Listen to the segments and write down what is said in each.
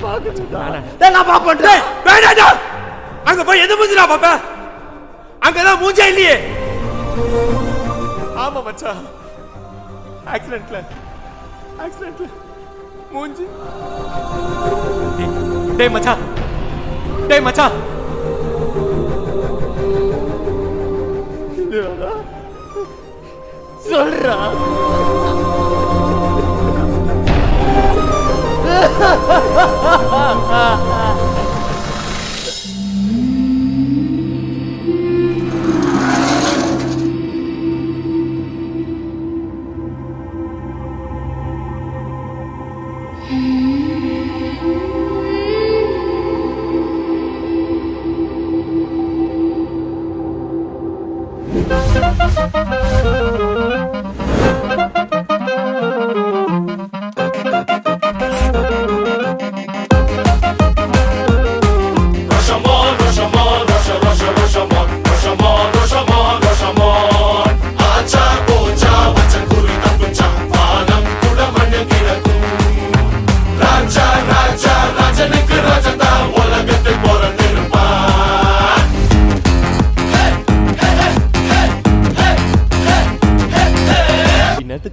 நான் பாப்பேன். வேண்டாடா. அங்க போய் எது மூஞ்சிடா பாப்ப? அங்கதான் மூஞ்சே இல்லையே. ஆமா மச்சான், ஆக்சிடென்ட்ல மூஞ்சி. டேய் மச்சான், சொல்றா.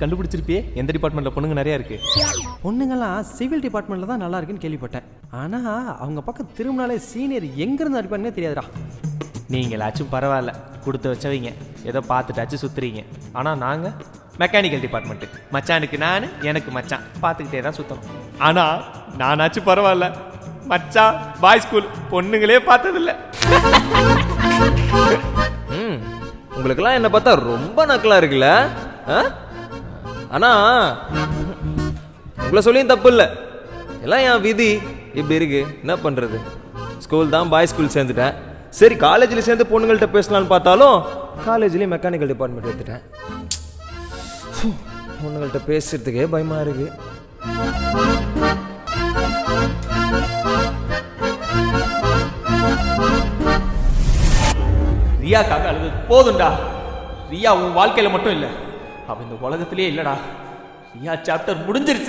கண்டுபிடிச்சிருப்பியே. எந்த டிபார்ட்மெண்ட்ல பொண்ணுங்க நிறைய இருக்கு? பொண்ணுங்கெல்லாம் சிவில் டிபார்ட்மெண்ட்ல தான் நல்லா இருக்குன்னு கேள்விப்பட்டேன். ஆனா அவங்க பக்கம் திரும்பினாலே சீனியர் எங்க இருந்து அடிப்பாருன்னு தெரியாதுடா. நீங்களாச்சும் பரவாயில்ல, கொடுத்து வச்சவங்க, ஏதோ பார்த்துட்டாச்சும் சுத்துறீங்க. ஆனா நாங்க மெக்கானிக்கல் டிபார்ட்மெண்ட். மச்சானுக்கு நான், எனக்கு மச்சான், பார்த்துக்கிட்டே தான் சுத்தணும். ஆனா நானாச்சும் பரவாயில்ல, மச்சான் பாய் ஸ்கூல், பொண்ணுங்களே பார்த்ததில்ல. உங்களுக்கெல்லாம் என்ன பார்த்தா ரொம்ப நக்கலா இருக்குல்ல? ஆனா உங்களை சொல்லியும் தப்பு இல்லை, எல்லாம் என் விதி இப்படி இருக்கு. என்ன பண்றது? ஸ்கூல் தான் பாய் ஸ்கூல் சேர்ந்துட்டேன். சரி, காலேஜில் சேர்ந்து பொண்ணுங்கள்ட்ட பேசலான்னு பார்த்தாலும் காலேஜ்லேயும் மெக்கானிக்கல் டிபார்ட்மெண்ட் எடுத்துட்டேன். பொண்ணுங்கள்ட்ட பேசுறதுக்கே பயமா இருக்கு. ரியாக்காக அழுது போதும்டா. ரியா உன் வாழ்க்கையில மட்டும் இல்லை, அவ இந்த உலகத்திலே இல்லடா. ரியா சாப்டர் முடிஞ்சிருச்சு.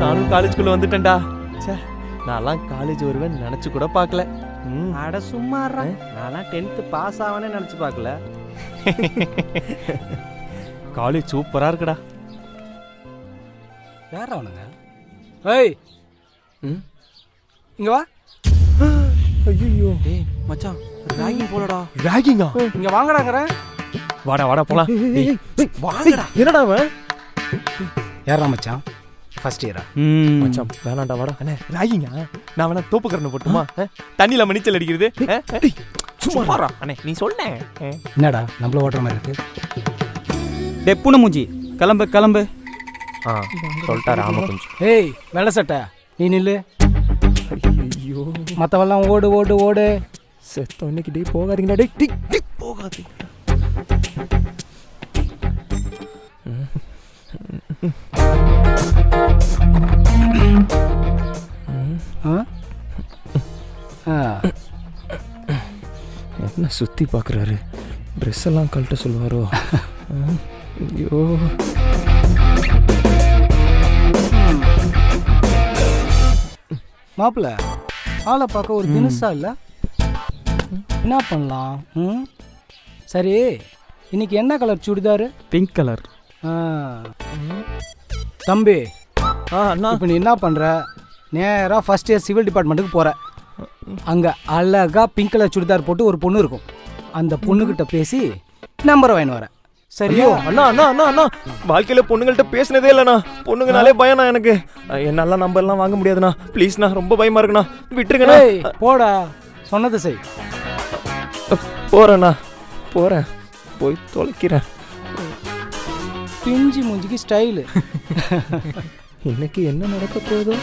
நானும் காலேஜ்குள்ள வந்துட்டேன்டா. நான்லாம் காலேஜ் வருவேன் நினைச்சு கூட பார்க்கல. அட சும்மாறா, நான்லாம் 10th பாஸ் ஆவானே நினைச்சு பார்க்கல. காலேஜ் சூப்பரா இருக்குடா. யாரா அவனுங்க? ஏய், இங்க வா. ஐயோ டேய் மச்சான், ராகிங் போலடா. ராகிங்கா? இங்க வாங்கடாங்கற. வாடா போலாம். வாங்கடா. என்னடா அவன்? யாரா மச்சான்? ஃபர்ஸ்ட் இயரா? மச்சான் வேணாண்டா, வாடா. அண்ணே ராகிங்கா? நான் வேணா தோப்பு கரணை போட்டுமா? தண்ணியில மணிச்சல் அடிக்கிறது. சும்மாடா அண்ணே, நீ சொல்ல. என்னடா நம்மள ஓட்டுற மாதிரி இருக்கு? டேய் பூனை மூஞ்சி, கிளம்பு. சொல்லிட்டாரு. ஆமா கொஞ்சம். ஏய் வெள்ளை சட்டை, நீ நில்லு. ஐயோ, மற்றவெல்லாம் ஓடு. செத்த இன்னைக்கு டே போகாதீங்கடா. டே போகாதீங்க. என்ன சுத்தி பார்க்குறாரு? ட்ரெஸ் எல்லாம் கழட்ட சொல்லுவாரோ? ஐயோ, மாப்பிள்ள ஆளை பார்க்க ஒரு தினுசா இல்லை? என்ன பண்ணலாம்? சரி, இன்னைக்கு என்ன கலர் சுடிதாரு? Pink colour. தம்பி, அண்ணா இப்போ நீ என்ன பண்ணுற? நேராக ஃபர்ஸ்ட் இயர் சிவில் டிபார்ட்மெண்ட்டுக்கு போகிற. அங்கே அழகாக பிங்க் கலர் சுடிதார் போட்டு ஒரு பொண்ணு இருக்கும். அந்த பொண்ணுக்கிட்ட பேசி நம்பரை வாங்கி வர. சரியா? அண்ணா அண்ணா அண்ணா அண்ணா வாழ்க்கையில பொண்ணுங்கள்ட்ட பேசினதே இல்லைண்ணா. பொண்ணுங்கனாலே பயம்ண்ணா எனக்கு. என்னால நம்பர்லாம் வாங்க முடியாதுண்ணா. ப்ளீஸ்ண்ணா, ரொம்ப பயமா இருக்குண்ணா, விட்டுருங்கண்ணா. போடா, சொன்னது செய். போகிறேண்ணா போகிறேன், போய் தொலைக்கிறேன். பிஞ்சு மூஞ்சிக்கு ஸ்டைலு. இன்னைக்கு என்ன நடக்க போதோ?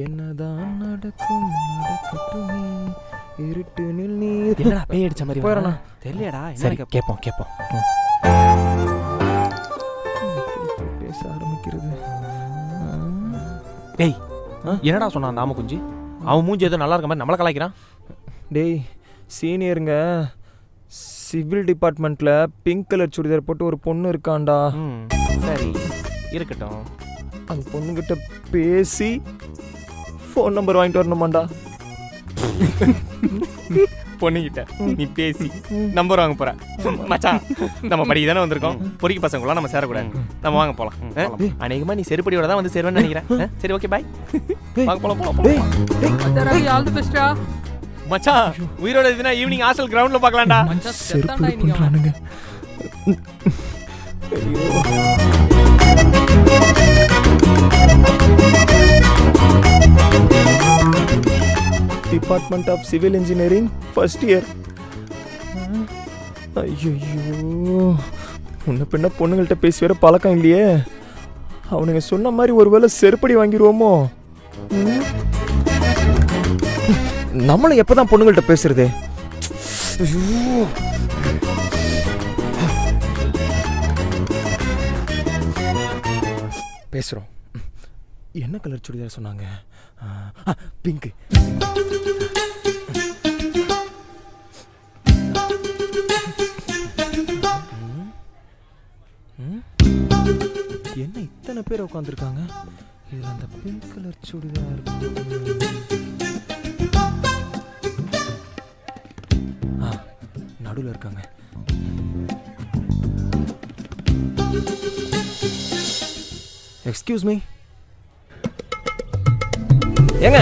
என்னதான் நடக்கும் நடக்கட்டுமே, இருட்டினில் நீர். என்னடா பேய் அடிச்ச மாதிரி போயிடறேண்ணா. தெரியலடா சரி என்ன கேட்போம் கேட்போம். பேச ஆரம்பிக்கிறது. டேய் என்னடா சொன்னான் நாம குஞ்சு? அவன் மூஞ்சி ஏதோ நல்லா இருக்க மாதிரி நம்மளை கலாய்க்கிறான். டேய் சீனியருங்க, சிவில் டிபார்ட்மெண்ட்டில் பிங்க் கலர் சுடிதார் போட்டு ஒரு பொண்ணு இருக்காண்டா. சரி இருக்கட்டும். அந்த பொண்ணுக்கிட்ட பேசி ஃபோன் நம்பர் வாங்கிட்டு வரணுமாண்டா. பொண்ணுகிட்ட நீ பேசி நம்பர் வாங்க போற மச்சான். நம்ம படிக்க தானே வந்திருக்கோம், பொறிக்கு பசங்களா நம்ம சேரக்கூடாது. நம்ம வாங்க போலாம். அநேகமா நீ செருப்படியோட தான் வந்து சேருவேன்னு நினைக்கிறேன். சரி ஓகே பாய், வாங்க போலாம் போலாம். மச்சான் உயிரோட இதுனா ஈவினிங் ஹாஸ்டல் கிரவுண்ட்ல பார்க்கலாம்டா. செருப்பு பண்றானுங்க. Department of civil engineering first year. ஐயோ முன்ன பின்ன பொண்ணுங்கள்ட்ட பேசி வேற பழக்கம் இல்லையே. அவனுங்க சொன்ன மாதிரி ஒருவேளை செருப்படி வாங்கிடுவோமோ? நம்மளும் எப்பதான் பொண்ணுங்கள்ட்ட பேசுறது? ஐயோ பேசுறோம். என்ன கலர் சுடிதார் சொன்னாங்க? பிங்க். என்ன இத்தனை பேர் உட்காந்துருக்காங்க? இதுல அந்த பிங்க் கலர் சுடிதார் நடுவில் இருக்காங்க. Excuse me. ஏங்க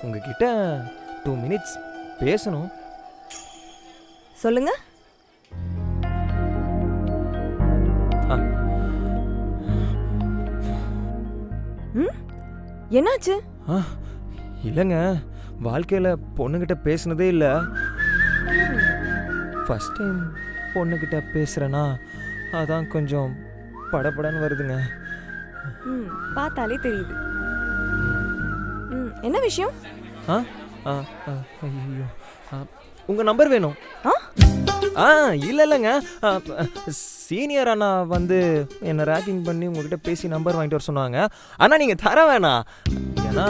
உங்ககிட்ட 2 minutes பேசணும். சொல்லுங்க. என்னாச்சு? இல்லைங்க, வாழ்க்கையில் பொண்ணுகிட்ட பேசினதே இல்லை. ஃபர்ஸ்ட் டைம் பொண்ணுகிட்ட பேசுகிறேன்னா அதான் கொஞ்சம் படபடன்னு வருதுங்க. பார்த்தாலே தெரியுது. என்ன விஷயம்? ஐயோ உங்கள் நம்பர் வேணும். இல்லை இல்லைங்க, சீனியர் அண்ணா வந்து என்னை ரேக்கிங் பண்ணி உங்ககிட்ட பேசி நம்பர் வாங்கிட்டு வர சொன்னாங்க. ஆனால் நீங்கள் தர வேணாம், ஏன்னா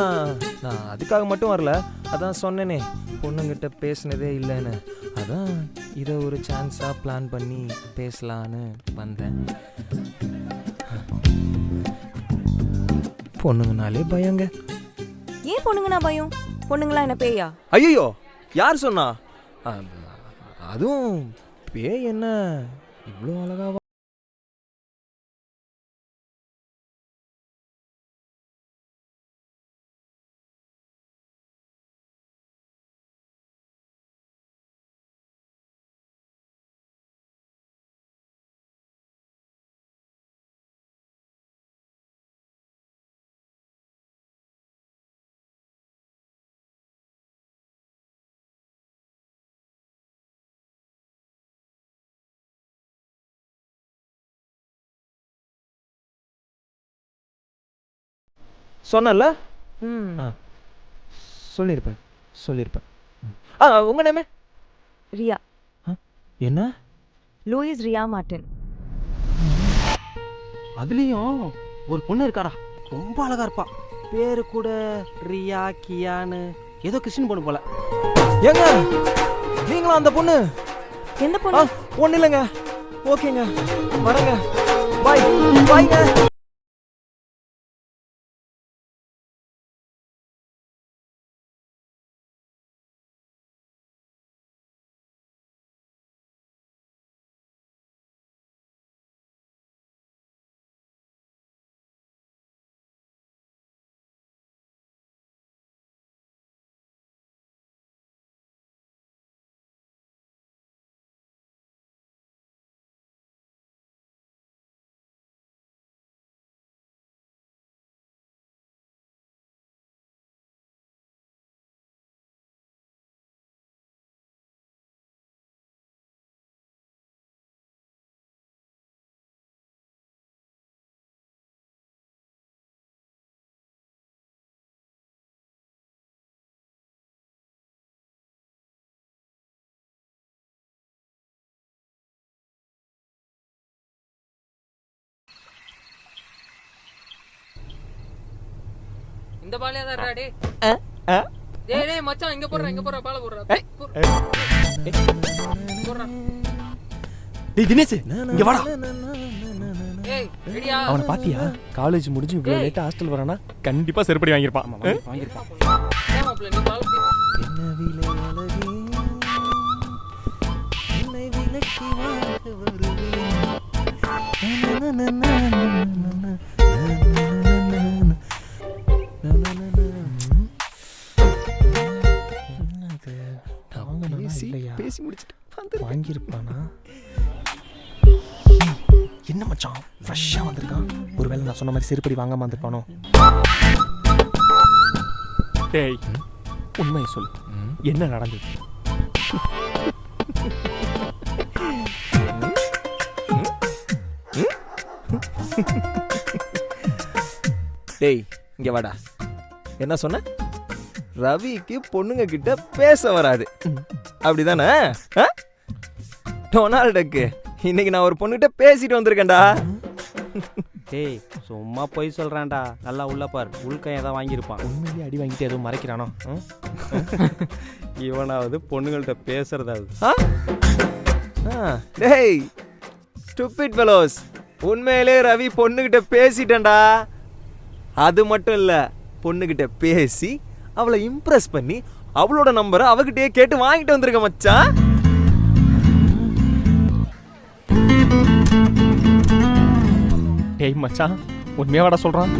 நான் அதுக்காக மட்டும் வரல. அதான் சொன்னேனே பொண்ணுங்கிட்ட பேசினதே இல்லைன்னு. அதான் இதை ஒரு சான்ஸாக பிளான் பண்ணி பேசலான்னு வந்தேன். பொண்ணுங்கனாலே பயங்க. ஏன் பொண்ணுங்கனா பயம்? பொண்ணுங்களா என்ன பேயா? ஐயோ யார் சொன்னா? அதுவும் பேய் என்ன இவ்வளோ அழகாவா? சொன்னல சொல்லியிருப்பேன். உங்க நேமே? ரியா. என்ன? Louis Riya Martin. அதுலயும் ஒரு பொண்ணு இருக்காடா, ரொம்ப அழகா இருப்பா. பேரு கூட ரியா கியான்னு ஏதோ கிறிஸ்டின் பொண்ணு போல. ஏங்க நீங்களா அந்த பொண்ணு? எந்த பொண்ணு? பொண்ணு இல்லைங்க. ஓகேங்க வரேங்க. பாய்ங்க. இந்த பாலையா தான் டேய். ஆ? டேய் டேய் மச்சான் இங்க போடுறா பாலை போடுறா. போடுறா. டேய் தினேஷ் இங்க வாடா. ஏய் ரெடியா? அவனை பாத்தியா? காலேஜ் முடிஞ்சு இவ்வளவு லேட்டா ஹாஸ்டல் வரானா கண்டிப்பா செருப்படி வாங்கியிருப்பான். வாங்கியிருப்பான். ஏன் மாப்ள நீ பால் குடி. பேசி முடிச்சிட்டு வாங்கியிருப்பானா? என்ன மச்சான் ஃப்ரெஷ்ஷா வந்திருக்கான். ஒருவேளை நான் சொன்ன மாதிரி செருப்படி வாங்காம வந்திருப்பானோ? டேய் உண்மையை சொல்லு, என்ன நடந்தது? டேய் இங்க வாடா. என்ன சொன்ன? ரவிக்கு பொண்ணுங்க கிட்ட பேச வராது அப்படிதானே? டொனால்டுக்கு இன்னைக்கு நான் ஒரு பொண்ணுகிட்ட பேசிட்டு வந்திருக்கேன்டா. டேய் சும்மா போய் சொல்றான்டா. நல்லா உள்ள பார், உள்கையை தான் வாங்கியிருப்பான். உண்மையிலேயே அடி வாங்கிட்டு எதுவும் மறைக்கிறானோ? இவனாவது பொண்ணுங்கள்ட்ட பேசுறதாவது. டேய் ஸ்டூபிட் ஃபெலோஸ், உண்மையிலே ரவி பொண்ணுகிட்ட பேசிட்டேன்டா. அது மட்டும் இல்ல, பொண்ணுகிட்ட பேசி அவளை இம்ப்ரெஸ் பண்ணி அவளோட நம்பரை அவகிட்டயே கேட்டு வாங்கிட்டு வந்திருக்க மச்சான். டேய் மச்சான் உண்மையா வாடா சொல்றான்.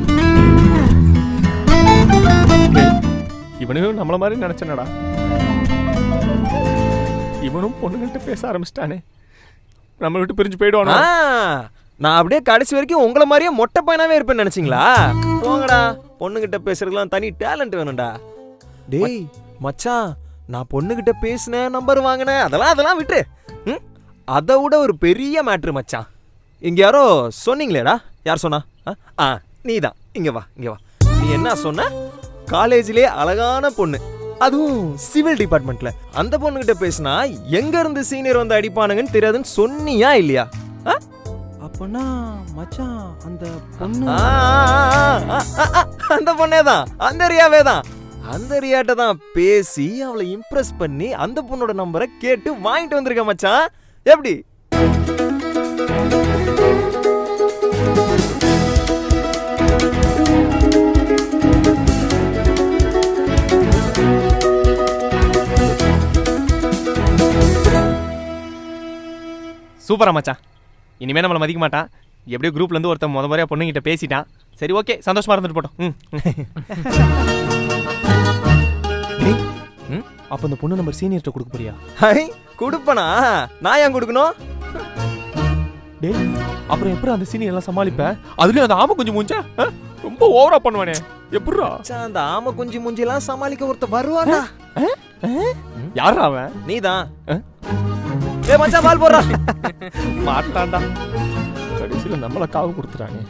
இவனும் நம்மள மாதிரி நினைச்சனடா. இவனும் பொண்ணுகிட்ட பேச ஆரம்பிச்சிட்டானே, நம்மளை விட்டு பிரிஞ்சு போயிடுவானோ? நான் அப்படியே கடைசி வரைக்கும் உங்களை மாதிரியே மொட்டை பையனாவே இருப்பேன்னு நினைச்சிங்களா? போங்கடா, பொண்ணுகிட்ட பேசுறதுலாம் தனி டேலண்ட் வேணும்டா. டேய் மச்சான், நான் பொண்ணுகிட்ட பேசினேன், நம்பர் வாங்கினேன், அதெல்லாம் விட்டு. அதை விட ஒரு பெரிய மேட்ரு மச்சான். இங்க யாரோ சொன்னீங்களேடா, யார் சொன்னா? நீதான். இங்க வா. நீ என்ன சொன்ன? காலேஜிலே அழகான பொண்ணு, அதுவும் சிவில் டிபார்ட்மெண்ட்ல. அந்த பொண்ணுகிட்ட பேசினா எங்க இருந்து சீனியர் வந்து அடிப்பானுங்கன்னு தெரியாதுன்னு சொன்னியா இல்லையா? அப்பனா மச்சான் அந்த பொண்ணு அந்த பொண்ணே தான், அந்த ரியாவே தான். அந்த ரியாட்ட தான் பேசி அவளை இம்ப்ரெஸ் பண்ணி அந்த பொண்ணோட நம்பரை கேட்டு வாங்கிட்டு வந்திருக்க மச்சான். எப்படி? சூப்பரா மச்சான். இனிமே நம்மளை மதிக்க மாட்டான். எப்படியோ குரூப்ல இருந்து ஒருத்தன் முறையா பொண்ணுங்கிட்ட பேசிட்டான். சரி ஓகே, சந்தோஷமா இருந்துட்டு போட்டோம். அப்ப இந்த பொண்ணு நம்பர் சீனியர்கிட்ட கொடுக்க போறியா? கொடுப்பனா? நான் ஏன் கொடுக்கணும்? டேய் அப்புறம் எப்படி அந்த சீனியர் எல்லாம் சமாளிப்ப? அதுலயும் அந்த ஆமை கொஞ்சம் மூஞ்சா ரொம்ப ஓவரா பண்ணுவானே, எப்படிரா? அந்த ஆமை குஞ்சு மூஞ்சிலாம் சமாளிக்க ஒருத்த வருவாடா. யாரா அவன்? நீதான். ஏய் மச்சான், பால் போடுறா. மாட்டான்டா. கடைசியில் நம்மளை காவு கொடுத்துட்டானே.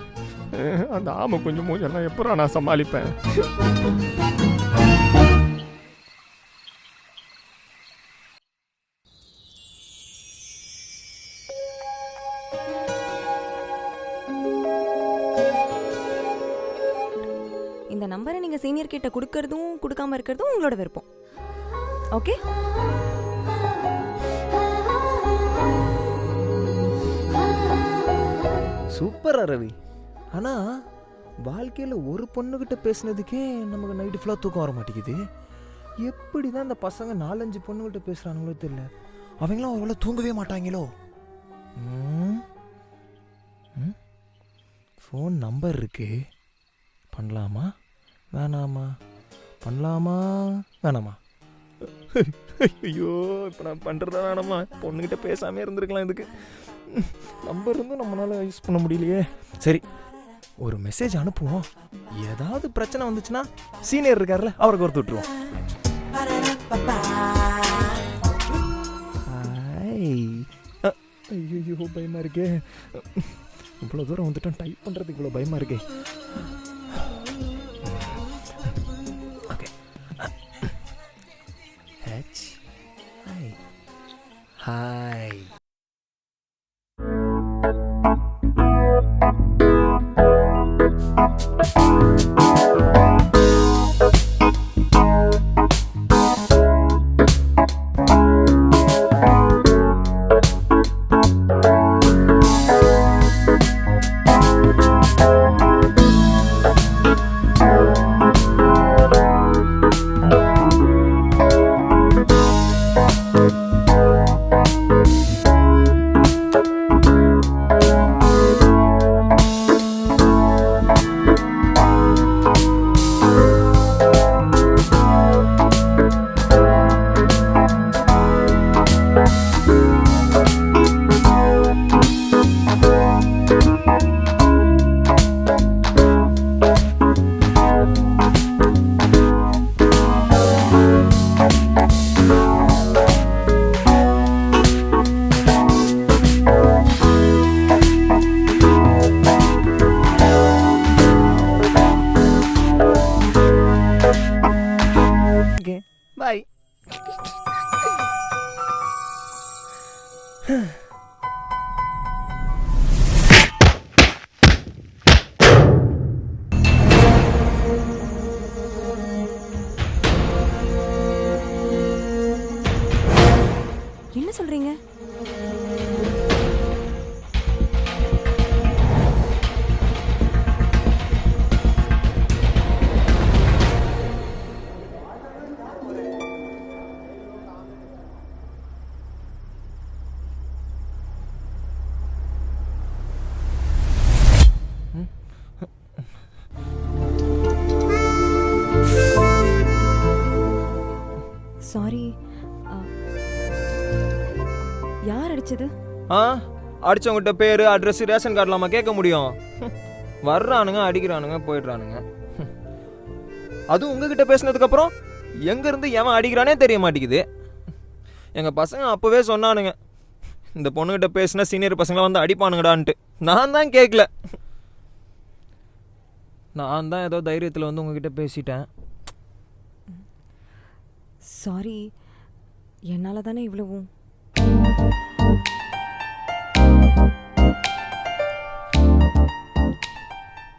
அந்த ஆமை கொஞ்சம் மூஞ்செல்லாம் எப்படா நான் சமாளிப்பேன்? இந்த நம்பரை நீங்க சீனியர் கிட்ட கொடுக்கறதும் கொடுக்காம இருக்கிறதும் உங்களோட விருப்பம். ஓகே? சூப்பரா ரவி. ஆனா வாழ்க்கையில ஒரு பொண்ணுகிட்ட பேசினதுக்கே நமக்கு நைட்டு ஃபுல்லா தூக்கம் வர மாட்டேங்குது. எப்படிதான் இந்த பசங்க 4-5 பொண்ணுகிட்ட பேசுறானுங்களோ தெரியல. அவங்களாம் அவ்வளோ தூங்கவே மாட்டாங்களோ. ஃபோன் நம்பர் இருக்கு. பண்ணலாமா வேணாமா? பண்ணலாமா வேணாமா? ஐயோ, இப்போ நான் பண்ணுறதா வேணாமா? பொண்ணுகிட்ட பேசாமே இருந்திருக்கலாம். இதுக்கு நம்பர் இருந்தும் நம்மளால யூஸ் பண்ண முடியலையே. சரி, ஒரு மெசேஜ் அனுப்புவோம். ஏதாவது பிரச்சனை வந்துச்சுன்னா சீனியர் இருக்கார்ல, அவரை கோர்த்து விட்டுருவோம். ஐயோ பயமா இருக்கே. இவ்வளோ தூரம் வந்துட்டோம், டைப் பண்ணுறதுக்கு இவ்வளோ பயமா இருக்கே. ஓகே. ஹாய். சொல்றீங்க? சாரி. யார் அடிச்சது? அடிச்சவங்கிட்ட பேரு அட்ரஸ் ரேஷன் கார்டுலாமா கேட்க முடியும்? வர்றானுங்க, அடிக்கிறானுங்க, போயிடுறானுங்க. அதுவும் உங்ககிட்ட பேசினதுக்கு அப்புறம் எங்க இருந்து எவன் அடிக்கிறானே தெரிய மாட்டேங்குது. எங்க பசங்க அப்பவே சொன்னானுங்க, இந்த பொண்ணுகிட்ட பேசினா சீனியர் பசங்களை வந்து அடிப்பானுங்கடான்ட்டு. நான் தான் கேட்கல. நான் தான் ஏதோ தைரியத்தில் வந்து உங்ககிட்ட பேசிட்டேன். சாரி, என்னால தானே இவ்வளவும்.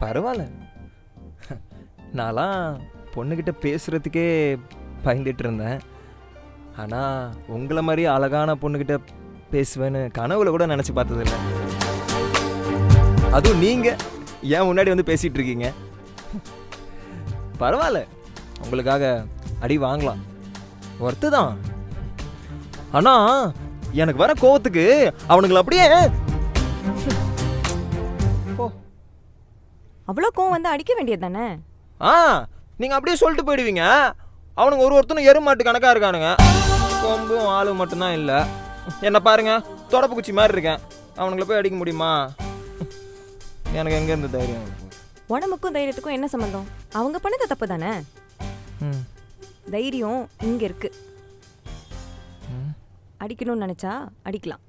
பரவாயில்ல. நான்லாம் பொண்ணுக்கிட்ட பேசுறதுக்கே பயந்துட்டு இருந்தேன். ஆனால் உங்களை மாதிரி அழகான பொண்ணுக்கிட்ட பேசுவேன்னு கனவுல கூட நினச்சி பார்த்ததில்ல. அதுவும் நீங்கள் ஏன் முன்னாடி வந்து பேசிகிட்டு இருக்கீங்க. பரவாயில்ல, உங்களுக்காக அடி வாங்கலாம், ஒர்த்து தான். ஆனால் எனக்கு வர கோவத்துக்கு அவனுங்களை அப்படியே அவ்வளோ கோவம் வந்து அடிக்க வேண்டியது தானே? நீங்கள் அப்படியே சொல்லிட்டு போயிடுவீங்க. அவனுங்க ஒருத்தனும் எருமாட்டு கணக்காக இருக்கானுங்க. கொம்பும் ஆளும் மட்டும்தான் இல்லை. என்ன பாருங்க, தொடப்பு குச்சி மாதிரி இருக்கேன். அவனுங்களை போய் அடிக்க முடியுமா? எனக்கு எங்கேருந்து தைரியம்? உடம்புக்கும் தைரியத்துக்கும் என்ன சம்மந்தம்? அவங்க பண்ணது தப்பு தானே. தைரியம் இங்க இருக்கு. அடிக்கணும்னு நினைச்சா அடிக்கலாம்.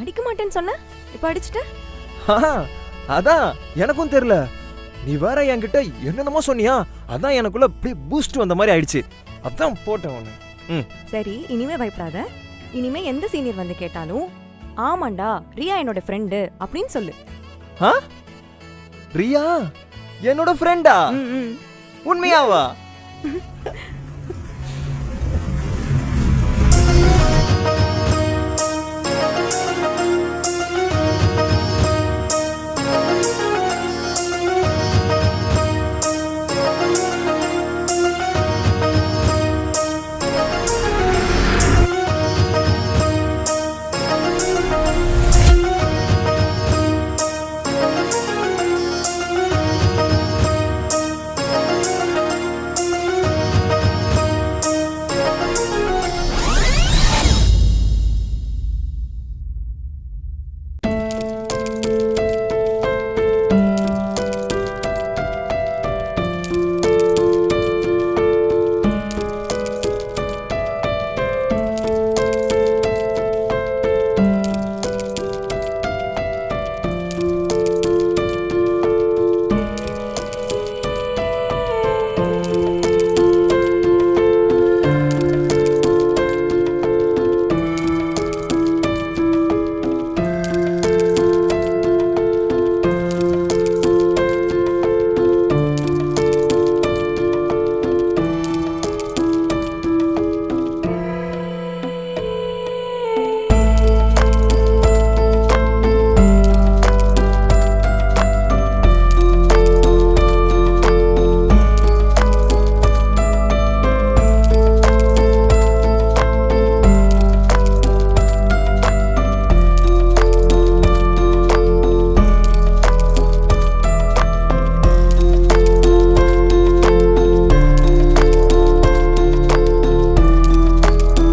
அடிக்க மாட்டேன்னு சொன்ன, இப்ப அடிச்சிட்ட. அதான் எனக்கும் தெரியல. நீ வேற என்கிட்ட என்னென்னமோ சொன்னியா, அதான் எனக்குள்ள அப்படியே பூஸ்ட் வந்த மாதிரி ஆயிடுச்சு. அதான் போட்டேன் ஒன்று. சரி, இனிமே பயப்படாத. இனிமே எந்த சீனியர் வந்து கேட்டாலும் ஆமாண்டா ரியா என்னோட ஃப்ரெண்டு அப்படின்னு சொல்லு. ரியா என்னோட ஃப்ரெண்டா? உண்மையாவா?